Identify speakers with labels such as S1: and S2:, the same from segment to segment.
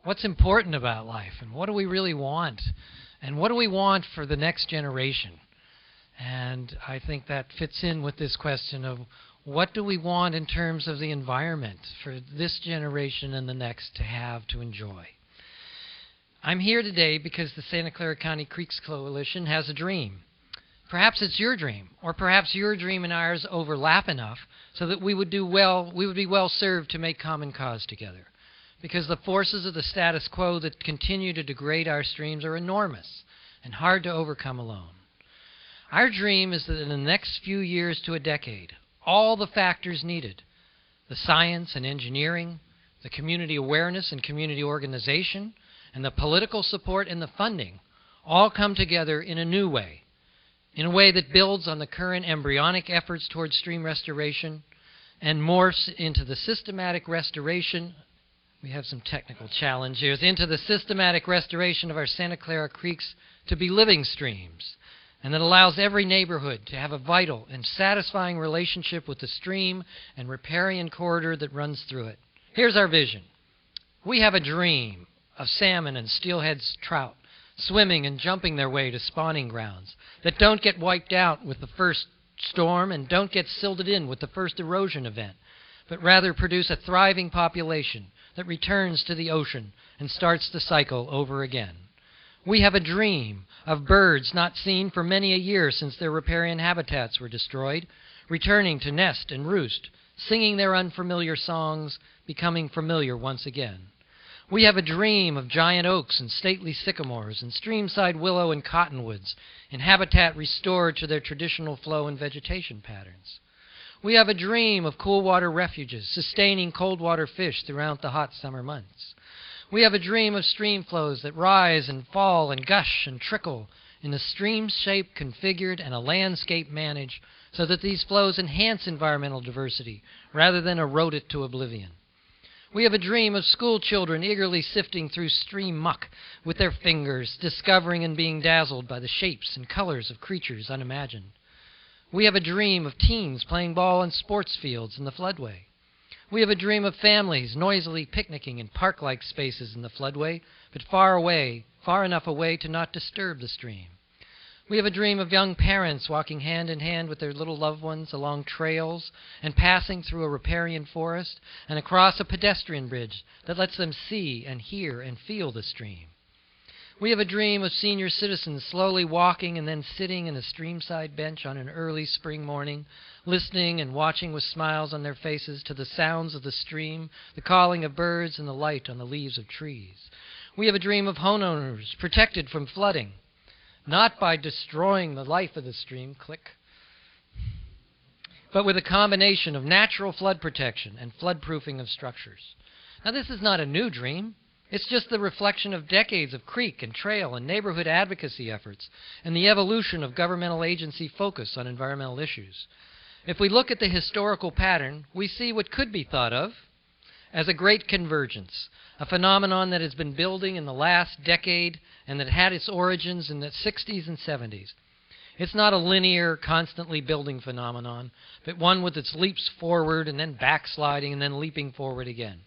S1: What's important about life, and what do we really want? And what do we want for the next generation? And I think that fits in with this question of what do we want in terms of the environment for this generation and the next to have to enjoy? I'm here today because the Santa Clara County Creeks Coalition has a dream. Perhaps it's your dream, or perhaps your dream and ours overlap enough so that we would be well served to make common cause together. Because the forces of the status quo that continue to degrade our streams are enormous and hard to overcome alone. Our dream is that in the next few years to a decade, all the factors needed, the science and engineering, the community awareness and community organization, and the political support and the funding, all come together in a new way, in a way that builds on the current embryonic efforts towards stream restoration and morphs into the systematic restoration, we have some technical challenges, into the systematic restoration of our Santa Clara Creeks to be living streams, and that allows every neighborhood to have a vital and satisfying relationship with the stream and riparian corridor that runs through it. Here's our vision. We have a dream of salmon and steelhead trout swimming and jumping their way to spawning grounds that don't get wiped out with the first storm and don't get silted in with the first erosion event, but rather produce a thriving population that returns to the ocean and starts the cycle over again. We have a dream of birds not seen for many a year since their riparian habitats were destroyed, returning to nest and roost, singing their unfamiliar songs, becoming familiar once again. We have a dream of giant oaks and stately sycamores and streamside willow and cottonwoods in habitat restored to their traditional flow and vegetation patterns. We have a dream of cool water refuges sustaining cold water fish throughout the hot summer months. We have a dream of stream flows that rise and fall and gush and trickle in a stream shape configured and a landscape managed so that these flows enhance environmental diversity rather than erode it to oblivion. We have a dream of school children eagerly sifting through stream muck with their fingers, discovering and being dazzled by the shapes and colors of creatures unimagined. We have a dream of teens playing ball in sports fields in the floodway. We have a dream of families noisily picnicking in park-like spaces in the floodway, but far enough away to not disturb the stream. We have a dream of young parents walking hand in hand with their little loved ones along trails and passing through a riparian forest and across a pedestrian bridge that lets them see and hear and feel the stream. We have a dream of senior citizens slowly walking and then sitting in a streamside bench on an early spring morning, listening and watching with smiles on their faces to the sounds of the stream, the calling of birds, and the light on the leaves of trees. We have a dream of homeowners protected from flooding, not by destroying the life of the stream, but with a combination of natural flood protection and flood-proofing of structures. Now, this is not a new dream. It's just the reflection of decades of creek and trail and neighborhood advocacy efforts and the evolution of governmental agency focus on environmental issues. If we look at the historical pattern, we see what could be thought of as a great convergence, a phenomenon that has been building in the last decade and that had its origins in the 60s and 70s. It's not a linear, constantly building phenomenon, but one with its leaps forward and then backsliding and then leaping forward again.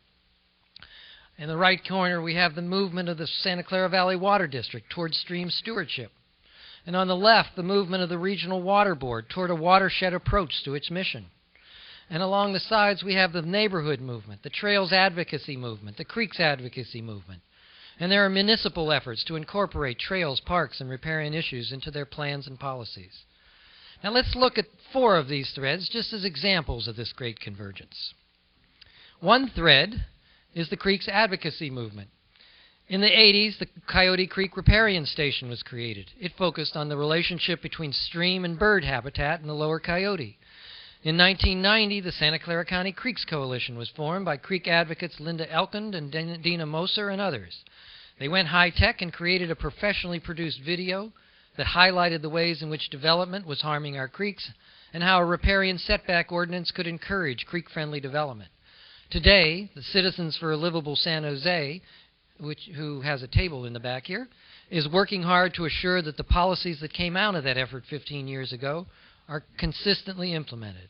S1: In the right corner, we have the movement of the Santa Clara Valley Water District towards stream stewardship. And on the left, the movement of the Regional Water Board toward a watershed approach to its mission. And along the sides, we have the neighborhood movement, the Trails Advocacy Movement, the Creeks Advocacy Movement. And there are municipal efforts to incorporate trails, parks, and riparian issues into their plans and policies. Now let's look at 4 of these threads just as examples of this great convergence. One thread is the Creeks Advocacy Movement. In the 80s, the Coyote Creek Riparian Station was created. It focused on the relationship between stream and bird habitat in the lower Coyote. In 1990, the Santa Clara County Creeks Coalition was formed by Creek advocates Linda Elkind and Dina Moser and others. They went high-tech and created a professionally produced video that highlighted the ways in which development was harming our creeks and how a riparian setback ordinance could encourage creek-friendly development. Today, the Citizens for a Livable San Jose, who has a table in the back here, is working hard to assure that the policies that came out of that effort 15 years ago are consistently implemented.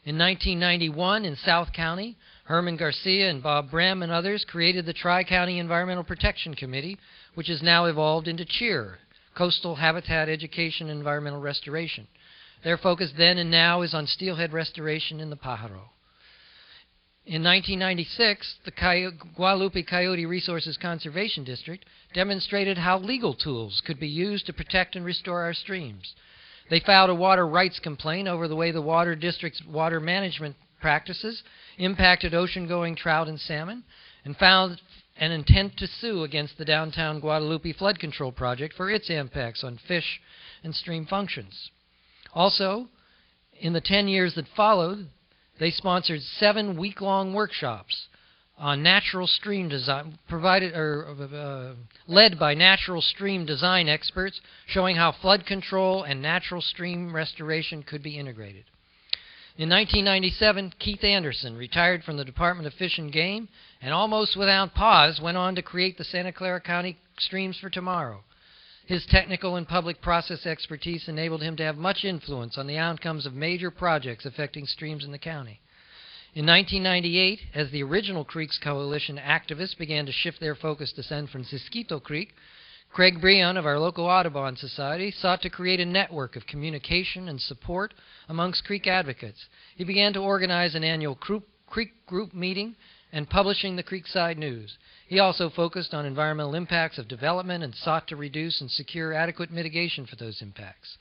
S1: In 1991, in South County, Herman Garcia and Bob Brem and others created the Tri-County Environmental Protection Committee, which has now evolved into CHEER, Coastal Habitat Education and Environmental Restoration. Their focus then and now is on steelhead restoration in the Pajaro. In 1996, the Guadalupe Coyote Resources Conservation District demonstrated how legal tools could be used to protect and restore our streams. They filed a water rights complaint over the way the water district's water management practices impacted ocean-going trout and salmon, and found an intent to sue against the downtown Guadalupe Flood Control Project for its impacts on fish and stream functions. Also, in the 10 years that followed, they sponsored 7 week-long workshops on natural stream design, led by natural stream design experts, showing how flood control and natural stream restoration could be integrated. In 1997, Keith Anderson retired from the Department of Fish and Game and almost without pause went on to create the Santa Clara County Streams for Tomorrow. His technical and public process expertise enabled him to have much influence on the outcomes of major projects affecting streams in the county. In 1998, as the original Creeks Coalition activists began to shift their focus to San Francisquito Creek, Craig Breon of our local Audubon Society sought to create a network of communication and support amongst Creek advocates. He began to organize an annual Creek group meeting and publishing the Creekside News. He also focused on environmental impacts of development and sought to reduce and secure adequate mitigation for those impacts.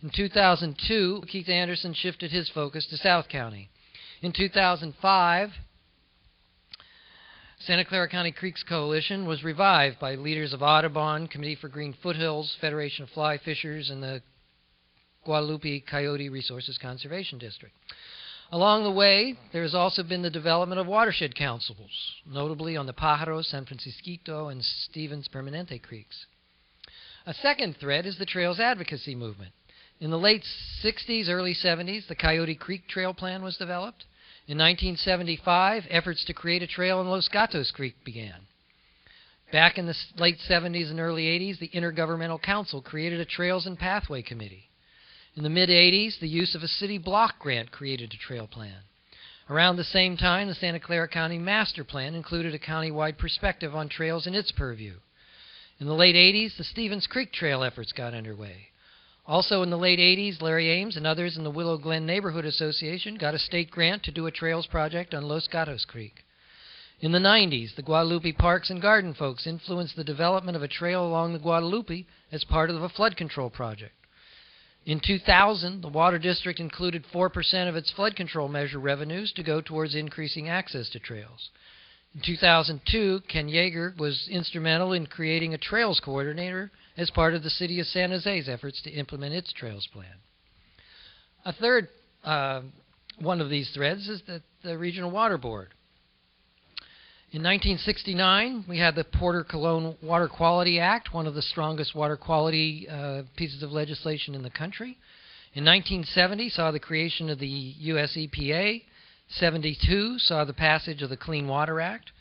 S1: In 2002, Keith Anderson shifted his focus to South County. In 2005, Santa Clara County Creeks Coalition was revived by leaders of Audubon, Committee for Green Foothills, Federation of Fly Fishers, and the Guadalupe Coyote Resources Conservation District. Along the way, there has also been the development of watershed councils, notably on the Pajaro, San Francisquito, and Stevens Permanente Creeks. A second thread is the Trails Advocacy Movement. In the late 60s, early 70s, the Coyote Creek Trail Plan was developed. In 1975, efforts to create a trail in Los Gatos Creek began. Back in the late 70s and early 80s, the Intergovernmental Council created a Trails and Pathway Committee. In the mid-80s, the use of a city block grant created a trail plan. Around the same time, the Santa Clara County Master Plan included a county-wide perspective on trails in its purview. In the late 80s, the Stevens Creek Trail efforts got underway. Also in the late 80s, Larry Ames and others in the Willow Glen Neighborhood Association got a state grant to do a trails project on Los Gatos Creek. In the 90s, the Guadalupe Parks and Garden folks influenced the development of a trail along the Guadalupe as part of a flood control project. In 2000, the Water District included 4% of its flood control measure revenues to go towards increasing access to trails. In 2002, Ken Yeager was instrumental in creating a trails coordinator as part of the City of San Jose's efforts to implement its trails plan. A third one of these threads is the Regional Water Board. In 1969, we had the Porter-Cologne Water Quality Act, one of the strongest water quality pieces of legislation in the country. In 1970, saw the creation of the U.S. EPA. 72 saw the passage of the Clean Water Act.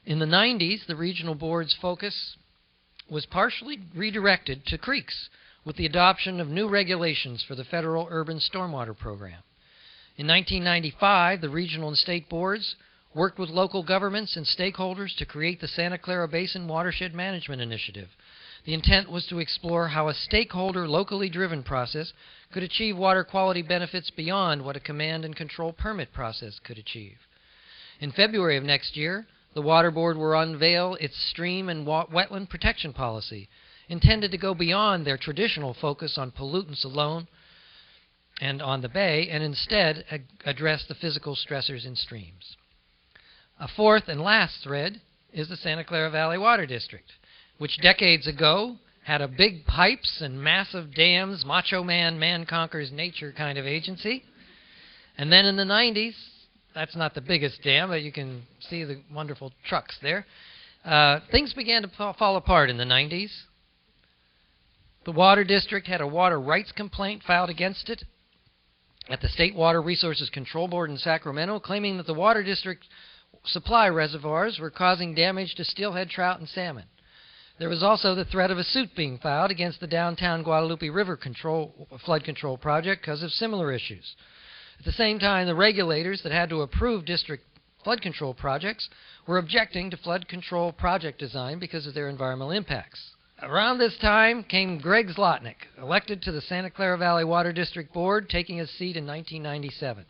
S1: In the 90s, the regional board's focus was partially redirected to creeks with the adoption of new regulations for the federal urban stormwater program. In 1995, the regional and state boards worked with local governments and stakeholders to create the Santa Clara Basin Watershed Management Initiative. The intent was to explore how a stakeholder, locally driven process could achieve water quality benefits beyond what a command and control permit process could achieve. In February of next year, the Water Board will unveil its stream and wetland protection policy, intended to go beyond their traditional focus on pollutants alone and on the bay, and instead address the physical stressors in streams. A fourth and last thread is the Santa Clara Valley Water District, which decades ago had a big pipes and massive dams, macho man conquers nature kind of agency. And then in the 90s, that's not the biggest dam, but you can see the wonderful trucks there. Things began to fall apart in the 90s. The Water District had a water rights complaint filed against it at the State Water Resources Control Board in Sacramento, claiming that the Water District supply reservoirs were causing damage to steelhead trout and salmon. There was also the threat of a suit being filed against the downtown Guadalupe River flood control project because of similar issues. At the same time, the regulators that had to approve district flood control projects were objecting to flood control project design because of their environmental impacts. Around this time came Greg Zlotnick, elected to the Santa Clara Valley Water District Board, taking his seat in 1997.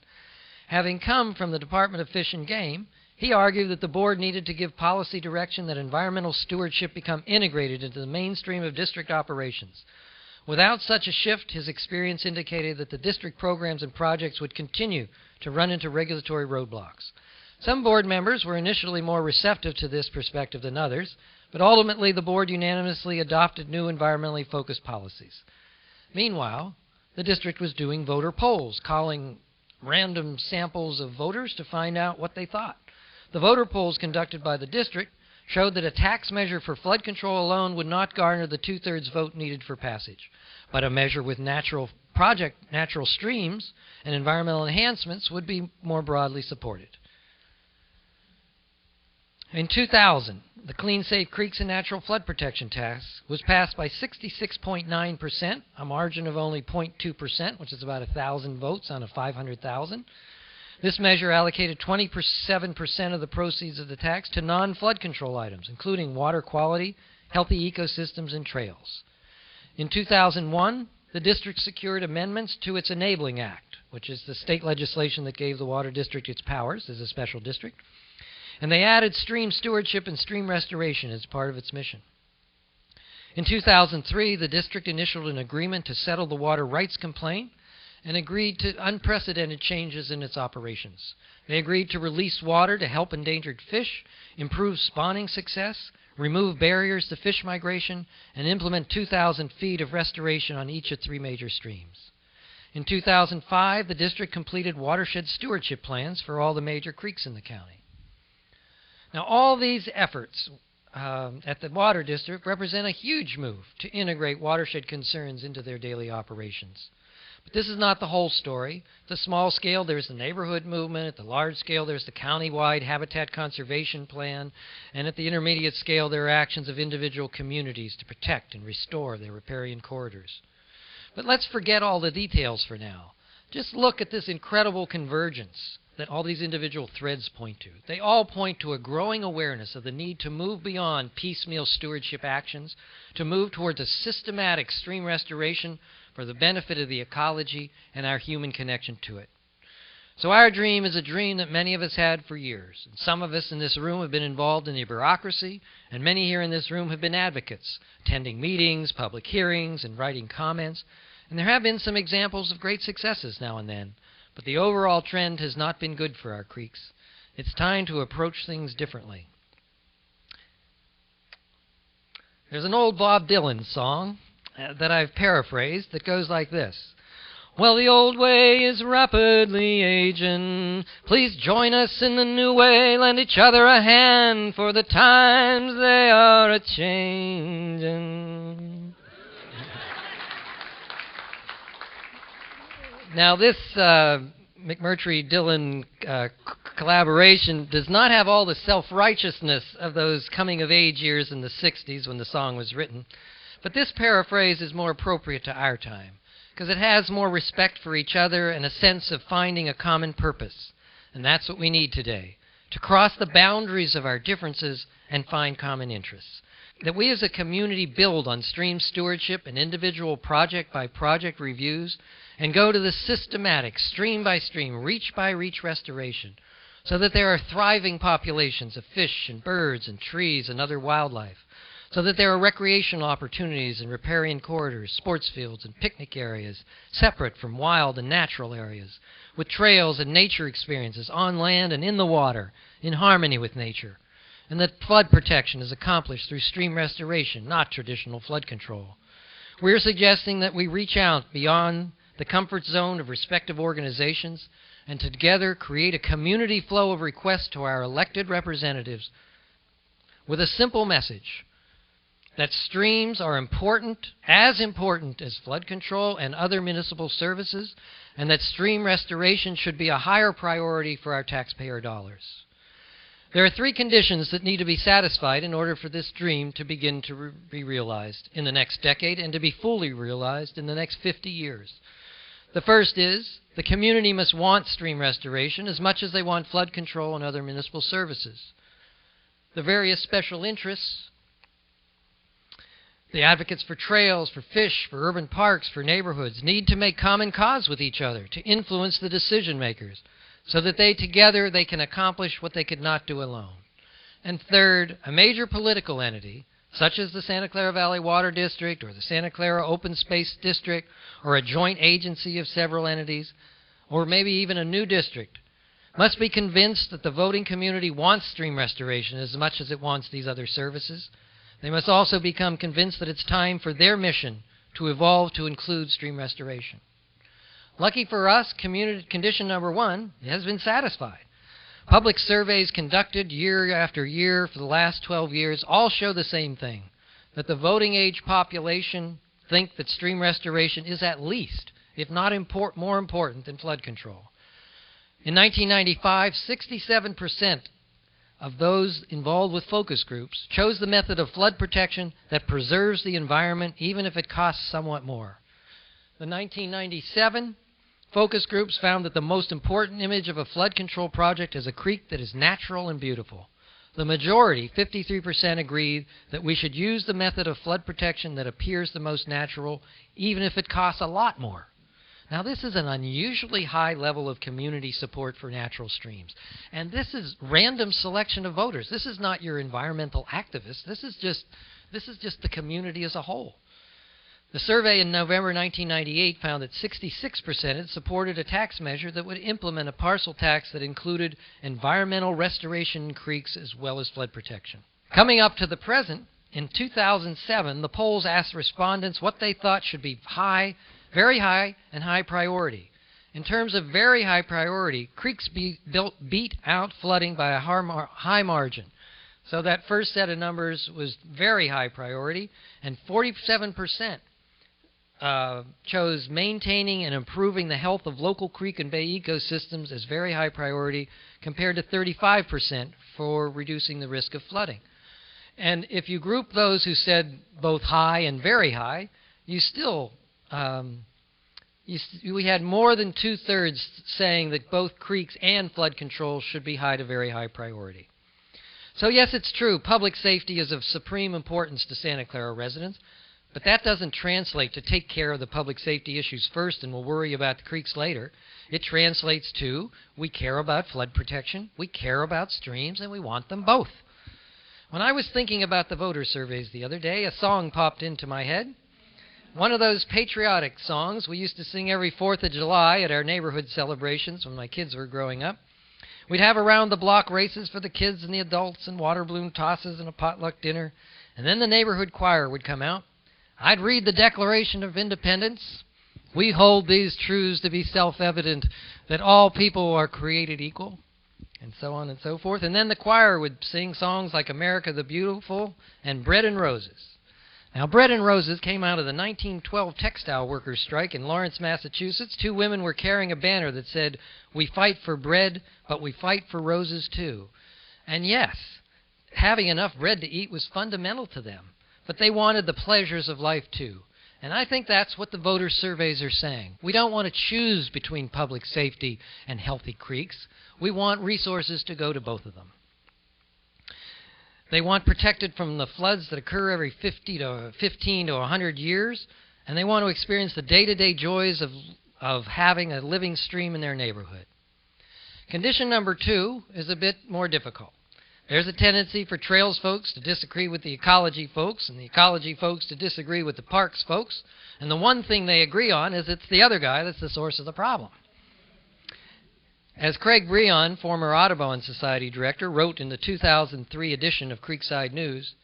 S1: Having come from the Department of Fish and Game, he argued that the board needed to give policy direction that environmental stewardship become integrated into the mainstream of district operations. Without such a shift, his experience indicated that the district programs and projects would continue to run into regulatory roadblocks. Some board members were initially more receptive to this perspective than others, but ultimately the board unanimously adopted new environmentally focused policies. Meanwhile, the district was doing voter polls, calling random samples of voters to find out what they thought. The voter polls conducted by the district showed that a tax measure for flood control alone would not garner the two-thirds vote needed for passage, but a measure with natural streams and environmental enhancements would be more broadly supported. In 2000, the Clean Safe Creeks and Natural Flood Protection Tax was passed by 66.9%, a margin of only 0.2%, which is about 1,000 votes on a 500,000. This measure allocated 27% of the proceeds of the tax to non-flood control items, including water quality, healthy ecosystems, and trails. In 2001, the district secured amendments to its Enabling Act, which is the state legislation that gave the Water District its powers as a special district. And they added stream stewardship and stream restoration as part of its mission. In 2003, the district initialed an agreement to settle the water rights complaint and agreed to unprecedented changes in its operations. They agreed to release water to help endangered fish, improve spawning success, remove barriers to fish migration, and implement 2,000 feet of restoration on each of 3 major streams. In 2005, the district completed watershed stewardship plans for all the major creeks in the county. Now, all these efforts at the Water District represent a huge move to integrate watershed concerns into their daily operations. But this is not the whole story. At the small scale, there's the neighborhood movement. At the large scale, there's the county-wide habitat conservation plan. And at the intermediate scale, there are actions of individual communities to protect and restore their riparian corridors. But let's forget all the details for now. Just look at this incredible convergence that all these individual threads point to. They all point to a growing awareness of the need to move beyond piecemeal stewardship actions, to move towards a systematic stream restoration for the benefit of the ecology and our human connection to it. So our dream is a dream that many of us had for years. And some of us in this room have been involved in the bureaucracy, and many here in this room have been advocates, attending meetings, public hearings, and writing comments. And there have been some examples of great successes now and then. But the overall trend has not been good for our creeks. It's time to approach things differently. There's an old Bob Dylan song that I've paraphrased that goes like this. Well, the old way is rapidly aging. Please join us in the new way. Lend each other a hand, for the times they are a-changing. Now, this McMurtry-Dylan collaboration does not have all the self-righteousness of those coming-of-age years in the 60s when the song was written, but this paraphrase is more appropriate to our time because it has more respect for each other and a sense of finding a common purpose. And that's what we need today, to cross the boundaries of our differences and find common interests. That we as a community build on stream stewardship and individual project-by-project reviews and go to the systematic, stream-by-stream, reach-by-reach restoration so that there are thriving populations of fish and birds and trees and other wildlife, so that there are recreational opportunities and riparian corridors, sports fields, and picnic areas separate from wild and natural areas, with trails and nature experiences on land and in the water, in harmony with nature, and that flood protection is accomplished through stream restoration, not traditional flood control. We're suggesting that we reach out beyond the comfort zone of respective organizations and together create a community flow of requests to our elected representatives with a simple message that streams are important as flood control and other municipal services, and that stream restoration should be a higher priority for our taxpayer dollars. There are 3 conditions that need to be satisfied in order for this dream to begin to be realized in the next decade and to be fully realized in the next 50 years. The first is the community must want stream restoration as much as they want flood control and other municipal services. The various special interests, the advocates for trails, for fish, for urban parks, for neighborhoods, need to make common cause with each other to influence the decision makers so that together they can accomplish what they could not do alone. And third, a major political entity, such as the Santa Clara Valley Water District or the Santa Clara Open Space District or a joint agency of several entities, or maybe even a new district, must be convinced that the voting community wants stream restoration as much as it wants these other services. They must also become convinced that it's time for their mission to evolve to include stream restoration. Lucky for us, condition number 1 has been satisfied. Public surveys conducted year after year for the last 12 years all show the same thing, that the voting age population think that stream restoration is at least, if not more important than flood control. In 1995, 67% of those involved with focus groups chose the method of flood protection that preserves the environment even if it costs somewhat more. The 1997 focus groups found that the most important image of a flood control project is a creek that is natural and beautiful. The majority, 53%, agreed that we should use the method of flood protection that appears the most natural, even if it costs a lot more. Now, this is an unusually high level of community support for natural streams. And this is random selection of voters. This is not your environmental activists. This is just the community as a whole. The survey in November 1998 found that 66% had supported a tax measure that would implement a parcel tax that included environmental restoration in creeks as well as flood protection. Coming up to the present, in 2007, the polls asked respondents what they thought should be high, very high, and high priority. In terms of very high priority, creeks beat out flooding by a high margin. So that first set of numbers was very high priority, and 47% chose maintaining and improving the health of local creek and bay ecosystems as very high priority, compared to 35% for reducing the risk of flooding. And if you group those who said both high and very high, you still we had more than 2/3 saying that both creeks and flood control should be high to very high priority. So yes, it's true, public safety is of supreme importance to Santa Clara residents, but that doesn't translate to take care of the public safety issues first and we'll worry about the creeks later. It translates to we care about flood protection, we care about streams, and we want them both. When I was thinking about the voter surveys the other day, a song popped into my head. One of those patriotic songs we used to sing every 4th of July at our neighborhood celebrations when my kids were growing up. We'd have around-the-block races for the kids and the adults and water balloon tosses and a potluck dinner, and then the neighborhood choir would come out. I'd read the Declaration of Independence. We hold these truths to be self-evident, that all people are created equal, and so on and so forth. And then the choir would sing songs like America the Beautiful and Bread and Roses. Now, Bread and Roses came out of the 1912 textile workers' strike in Lawrence, Massachusetts. 2 women were carrying a banner that said, "We fight for bread, but we fight for roses too." And yes, having enough bread to eat was fundamental to them, but they wanted the pleasures of life too. And I think that's what the voter surveys are saying. We don't want to choose between public safety and healthy creeks. We want resources to go to both of them. They want protected from the floods that occur every 15 to 100 years, and they want to experience the day-to-day joys of having a living stream in their neighborhood. Condition number 2 is a bit more difficult. There's a tendency for trails folks to disagree with the ecology folks, and the ecology folks to disagree with the parks folks, and the one thing they agree on is it's the other guy that's the source of the problem. As Craig Breon, former Audubon Society director, wrote in the 2003 edition of Creekside News,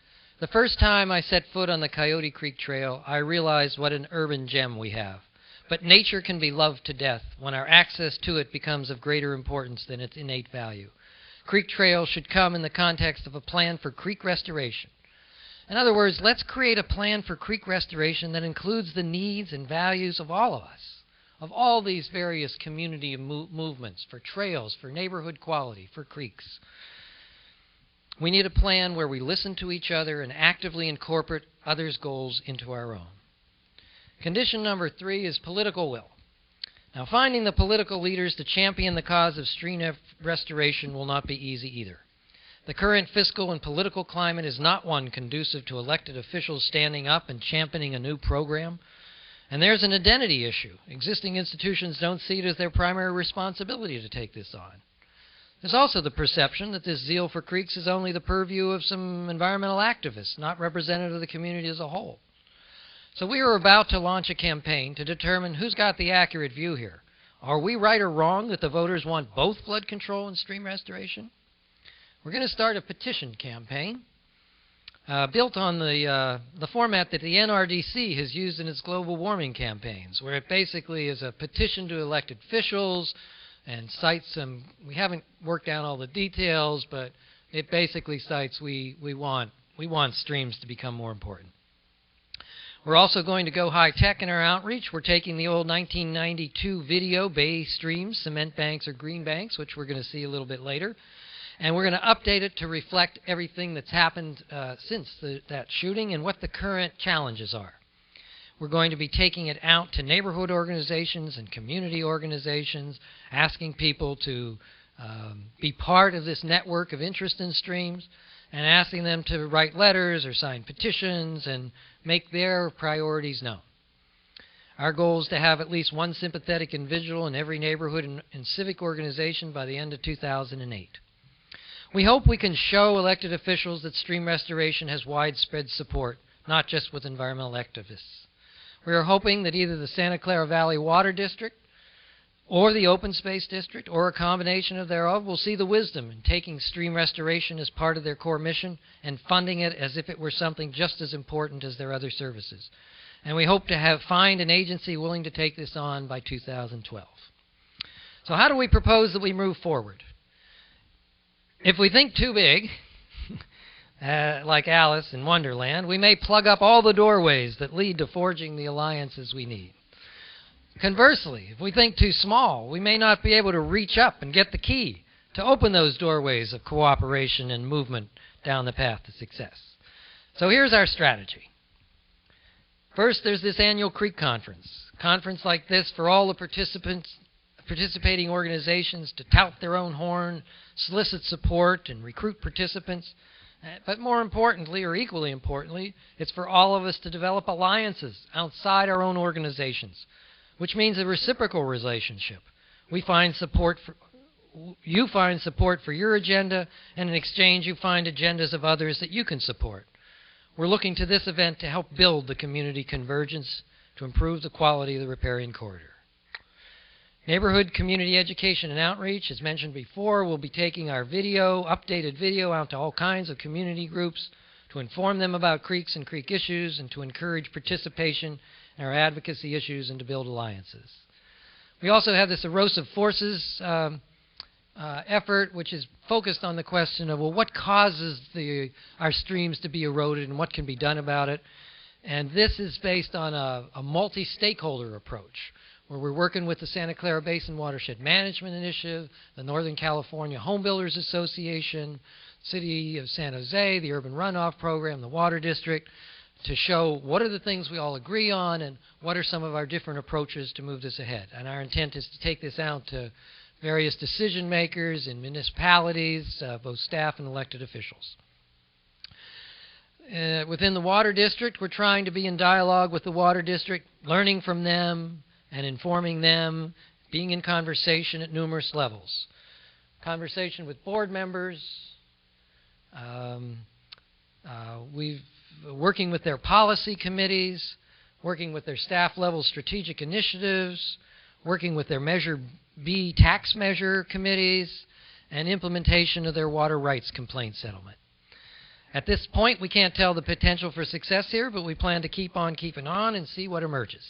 S1: "The first time I set foot on the Coyote Creek Trail, I realized what an urban gem we have. But nature can be loved to death when our access to it becomes of greater importance than its innate value. Creek trails should come in the context of a plan for creek restoration. In other words, let's create a plan for creek restoration that includes the needs and values of all of us, of all these various community movements, for trails, for neighborhood quality, for creeks. We need a plan where we listen to each other and actively incorporate others' goals into our own." Condition number 3 is political will. Now, finding the political leaders to champion the cause of stream restoration will not be easy either. The current fiscal and political climate is not one conducive to elected officials standing up and championing a new program. And there's an identity issue. Existing institutions don't see it as their primary responsibility to take this on. There's also the perception that this zeal for creeks is only the purview of some environmental activists, not representative of the community as a whole. So we are about to launch a campaign to determine who's got the accurate view here. Are we right or wrong that the voters want both flood control and stream restoration? We're going to start a petition campaign built on the format that the NRDC has used in its global warming campaigns, where it basically is a petition to elected officials and cites some, we haven't worked out all the details, but it basically cites we want streams to become more important. We're also going to go high-tech in our outreach. We're taking the old 1992 video, Bay Streams, Cement Banks or Green Banks, which we're going to see a little bit later, and we're going to update it to reflect everything that's happened since that shooting and what the current challenges are. We're going to be taking it out to neighborhood organizations and community organizations, asking people to be part of this network of interest in streams, and asking them to write letters or sign petitions and make their priorities known. Our goal is to have at least one sympathetic individual in every neighborhood and civic organization by the end of 2008. We hope we can show elected officials that stream restoration has widespread support, not just with environmental activists. We are hoping that either the Santa Clara Valley Water District or the Open Space District, or a combination of thereof, will see the wisdom in taking stream restoration as part of their core mission and funding it as if it were something just as important as their other services. And we hope to find an agency willing to take this on by 2012. So how do we propose that we move forward? If we think too big, like Alice in Wonderland, we may plug up all the doorways that lead to forging the alliances we need. Conversely, if we think too small, we may not be able to reach up and get the key to open those doorways of cooperation and movement down the path to success. So here's our strategy. First, there's this annual Creek Conference. Conference like this for all the participating organizations to tout their own horn, solicit support, and recruit participants. But more importantly, or equally importantly, it's for all of us to develop alliances outside our own organizations, which means a reciprocal relationship. You find support for your agenda, and in exchange you find agendas of others that you can support. We're looking to this event to help build the community convergence to improve the quality of the riparian corridor. Neighborhood community education and outreach, as mentioned before, we'll be taking our updated video out to all kinds of community groups to inform them about creeks and creek issues and to encourage participation in our advocacy issues and to build alliances. We also have this erosive forces effort, which is focused on the question of, well, what causes our streams to be eroded and what can be done about it? And this is based on a multi-stakeholder approach, where we're working with the Santa Clara Basin Watershed Management Initiative, the Northern California Home Builders Association, City of San Jose, the Urban Runoff Program, the Water District, to show what are the things we all agree on and what are some of our different approaches to move this ahead. And our intent is to take this out to various decision makers in municipalities, both staff and elected officials. Within the Water District, we're trying to be in dialogue with the Water District, learning from them and informing them, being in conversation at numerous levels. Conversation with board members, working with their policy committees, working with their staff-level strategic initiatives, working with their Measure B tax measure committees, and implementation of their water rights complaint settlement. At this point, we can't tell the potential for success here, but we plan to keep on keeping on and see what emerges.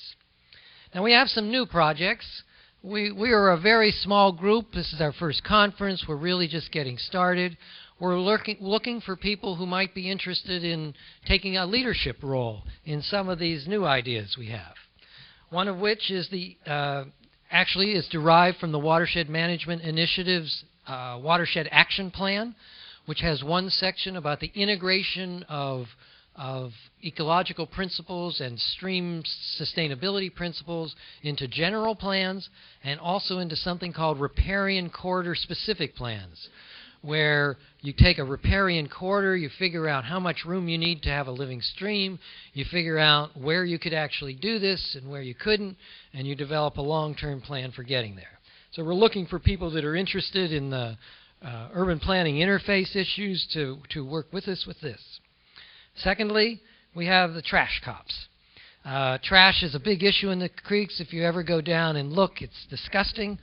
S1: Now, we have some new projects. We are a very small group. This is our first conference. We're really just getting started. We're looking for people who might be interested in taking a leadership role in some of these new ideas we have. One of which is actually is derived from the Watershed Management Initiative's Watershed Action Plan, which has one section about the integration of of ecological principles and stream sustainability principles into general plans and also into something called riparian corridor specific plans, where you take a riparian corridor, you figure out how much room you need to have a living stream, you figure out where you could actually do this and where you couldn't, and you develop a long-term plan for getting there. So we're looking for people that are interested in the urban planning interface issues to work with us with this. Secondly, we have the trash cops. Trash is a big issue in the creeks. If you ever go down and look, it's disgusting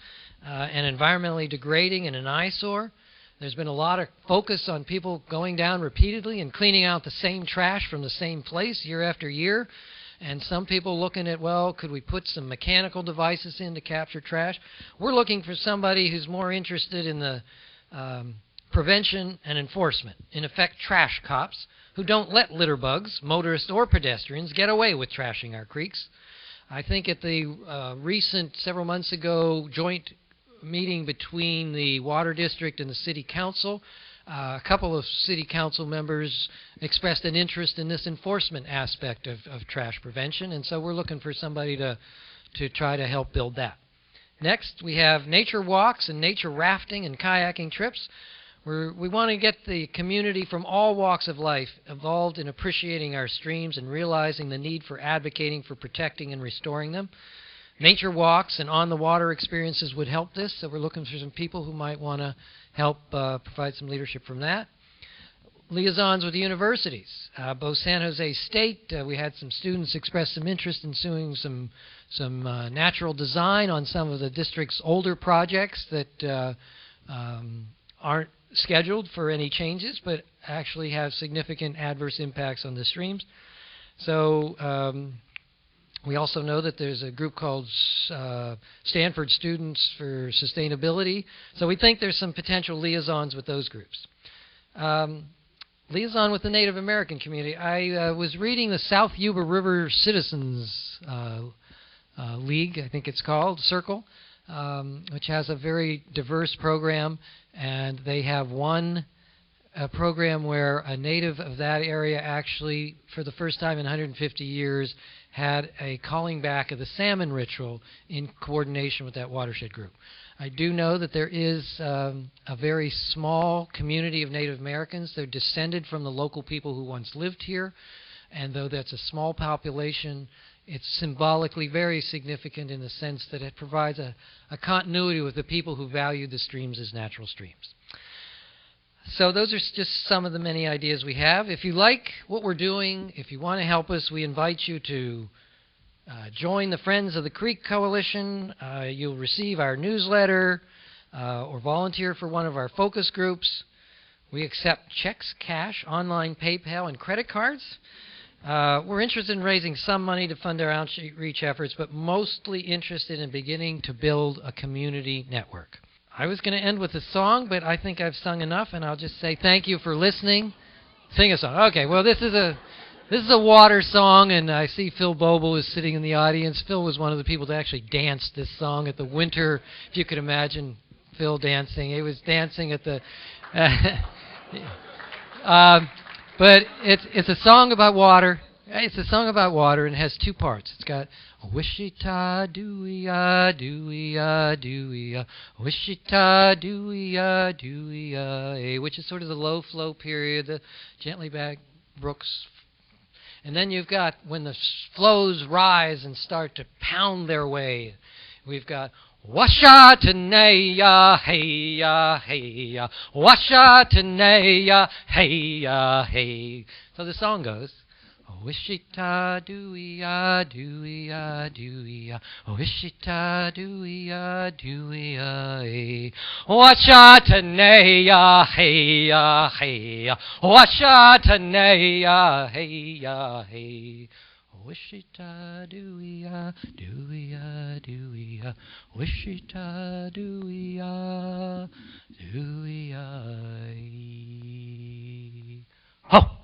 S1: and environmentally degrading and an eyesore. There's been a lot of focus on people going down repeatedly and cleaning out the same trash from the same place year after year. And some people looking at, well, could we put some mechanical devices in to capture trash? We're looking for somebody who's more interested in the prevention and enforcement. In effect, trash cops who don't let litter bugs, motorists or pedestrians, get away with trashing our creeks. I think at the recent, several months ago, joint meeting between the Water District and the City Council, a couple of City Council members expressed an interest in this enforcement aspect of trash prevention, and so we're looking for somebody to try to help build that. Next, we have nature walks and nature rafting and kayaking trips. We want to get the community from all walks of life involved in appreciating our streams and realizing the need for advocating for protecting and restoring them. Nature walks and on-the-water experiences would help this, so we're looking for some people who might want to help provide some leadership from that. Liaisons with the universities. Both San Jose State, we had some students express some interest in doing some natural design on some of the district's older projects that aren't scheduled for any changes, but actually have significant adverse impacts on the streams. So we also know that there's a group called Stanford Students for Sustainability. So we think there's some potential liaisons with those groups. Liaison with the Native American community. I was reading the South Yuba River Citizens League, I think it's called, Circle, which has a very diverse program, and they have one program where a native of that area actually, for the first time in 150 years, had a calling back of the salmon ritual in coordination with that watershed group. I do know that there is a very small community of Native Americans. They're descended from the local people who once lived here, and though that's a small population, it's symbolically very significant in the sense that it provides a continuity with the people who value the streams as natural streams. So those are just some of the many ideas we have. If you like what we're doing, if you want to help us, we invite you to join the Friends of the Creek Coalition. You'll receive our newsletter or volunteer for one of our focus groups. We accept checks, cash, online PayPal, and credit cards. We're interested in raising some money to fund our outreach efforts, but mostly interested in beginning to build a community network. I was going to end with a song, but I think I've sung enough, and I'll just say thank you for listening. Sing a song. Okay, well, this is a water song, and I see Phil Boble is sitting in the audience. Phil was one of the people that actually danced this song at the winter, if you could imagine Phil dancing. He was dancing at the... but it's a song about water. It's a song about water, and it has two parts. It's got Wishita doo-ya, doo-ya, doo-ya, Wishita doo-ya, doo-ya, which is sort of the low flow period, the gently back brooks. And then you've got when the flows rise and start to pound their way, we've got Washatanaya, hey-ya, hey-ya, Washatanaya, hey-ya, hey. So the song goes, Wishita doo-ya, doo-ya, doo-ya, Wishita doo-ya, doo-ya, hey. Washatanaya, hey-ya, hey-ya, Washatanaya, hey-ya, hey. Wishita doo-ya, doo-ya, doo-ya, Wishita doo-ya, doo-ya, hey. Ho!